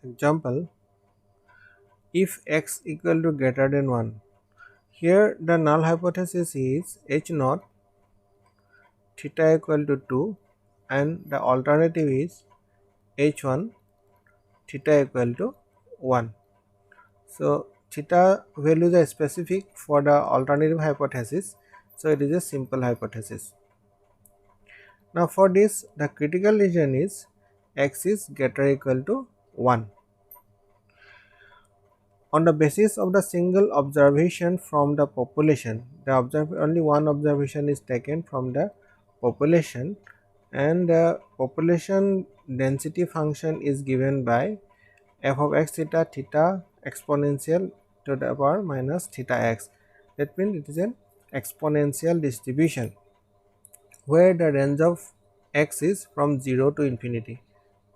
Example, if x equal to greater than 1, here the null hypothesis is h naught theta equal to 2 and the alternative is h1 theta equal to 1. So theta values are specific for the alternative hypothesis, so it is a simple hypothesis. Now for this, the critical region is x is greater or equal to 1. On the basis of the single observation from the population, only one observation is taken from the population, and the population density function is given by f of x theta theta exponential to the power minus theta x. That means it is an exponential distribution where the range of x is from 0 to infinity.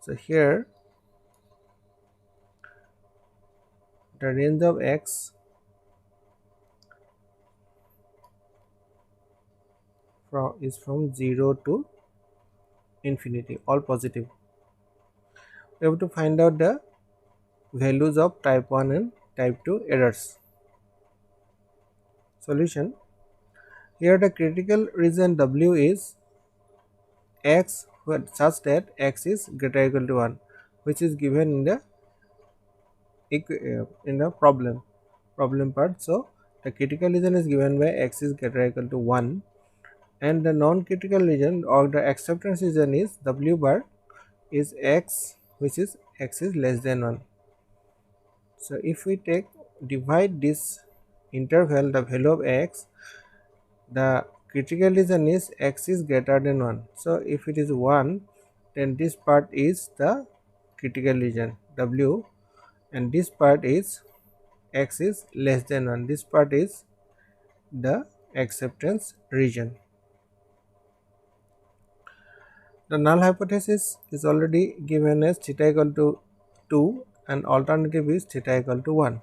So here the range of x is from 0 to infinity, all positive. We have to find out the values of type 1 and type 2 errors. Solution: here the critical region W is x such that x is greater or equal to 1, which is given in the problem part. So the critical region is given by x is greater or equal to 1, and the non-critical region or the acceptance region is W bar is x, which is x is less than 1. So if we divide this interval, the value of x, the critical region is x is greater than 1. So if it is 1, then this part is the critical region W, and this part is x is less than 1. This part is the acceptance region. The null hypothesis is already given as theta equal to 2 and alternative is theta equal to 1.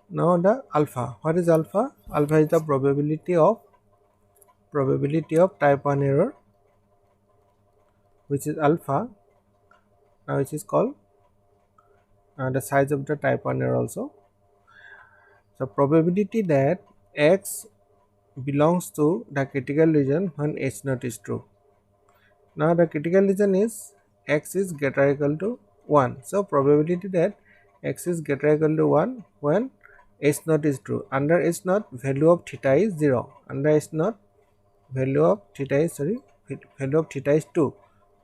Now the alpha. What is alpha? Alpha is the probability of type 1 error, which is alpha, which is called the size of the type 1 error also. So probability that x belongs to the critical region when h naught is true. Now the critical region is x is greater or equal to 1. So probability that x is greater or equal to 1 when h naught is true. Under h naught, value of theta is 0. Under h naught, value of theta is 2.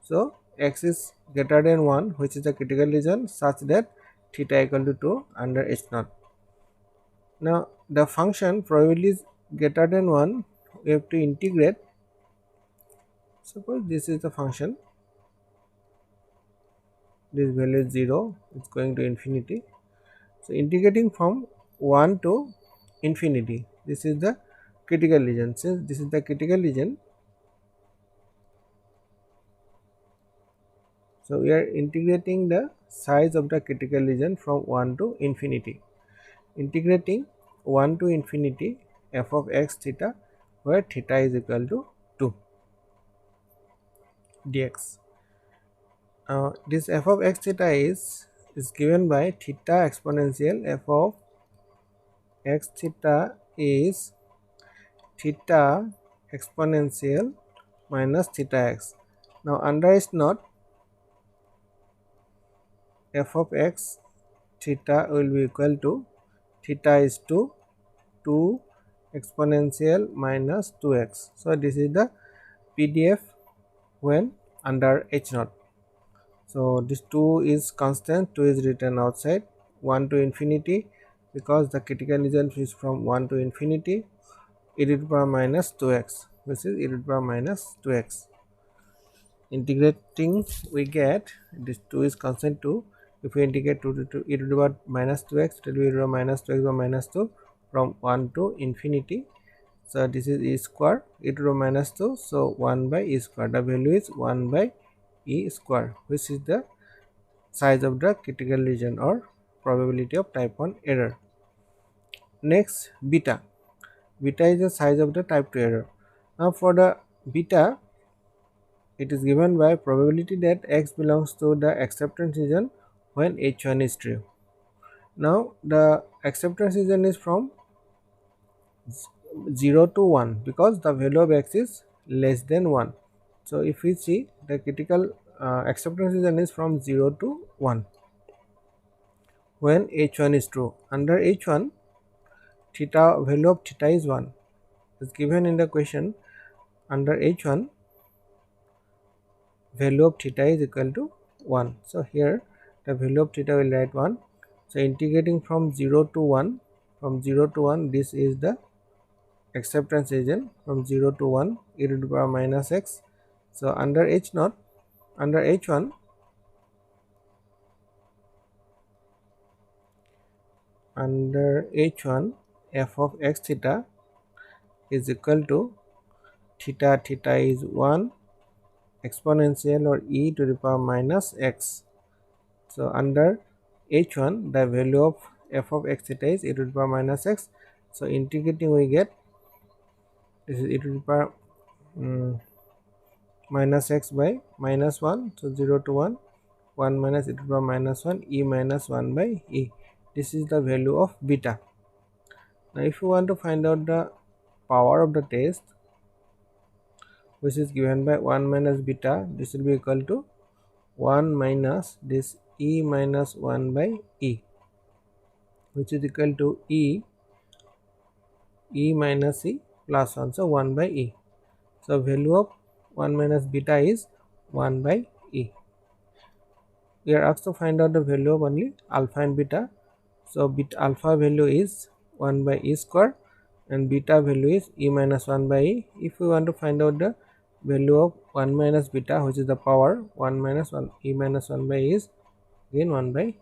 So x is greater than 1, which is the critical region, such that theta equal to 2 under h naught. Now the function probability is greater than 1, we have to integrate. Suppose this is the function, this value is 0, it's going to infinity. So integrating from 1 to infinity, this is the critical region. Since this is the critical region, so we are integrating the size of the critical region from 1 to infinity. Integrating 1 to infinity f of x theta, where theta is equal to 2 dx. This f of x theta is given by theta exponential f of x theta is theta exponential minus theta x. Now under h naught, f of x theta will be equal to theta is 2 exponential minus 2x. So this is the PDF when under h naught. So this 2 is constant, 2 is written outside, 1 to infinity, because the critical region is from 1 to infinity, e to the power minus 2x, which is e to the power minus 2x. Integrating, we get this 2 is constant 2. If we integrate 2 to e to the power minus 2x, it will be e to the power minus 2x by minus 2 from 1 to infinity. So this is e square, e to the power minus 2, so 1 by e square. The value is 1 by e square, which is the size of the critical region or probability of type 1 error. Next, beta. Beta is the size of the type 2 error. Now for the beta, it is given by probability that x belongs to the acceptance region when h1 is true. Now the acceptance region is from 0 to 1 because the value of x is less than 1. So if we see, the critical acceptance region is from 0 to 1 when h1 is true. Under h1, theta, value of theta is 1 is given in the question. Under h1, value of theta is equal to 1. So here the value of theta will write 1. So integrating from 0 to 1, this is the acceptance region from 0 to 1 e to the power minus x. So under h0, under h1, f of x theta is equal to theta is 1 exponential or e to the power minus x. So under h1, the value of f of x theta is e to the power minus x. So integrating, we get this is e to the power minus x by minus 1. So 0 to 1, 1 minus e to the power minus 1, e minus 1 by e. This is the value of beta. Now if you want to find out the power of the test, which is given by 1 minus beta, this will be equal to 1 minus this e minus 1 by e, which is equal to e minus e plus 1, so 1 by e. So value of 1 minus beta is 1 by e. We are asked to find out the value of only alpha and beta. So beta alpha value is 1 by e square and beta value is e minus 1 by e. If we want to find out the value of 1 minus beta, which is the power, 1 minus 1 e minus 1 by e is again 1 by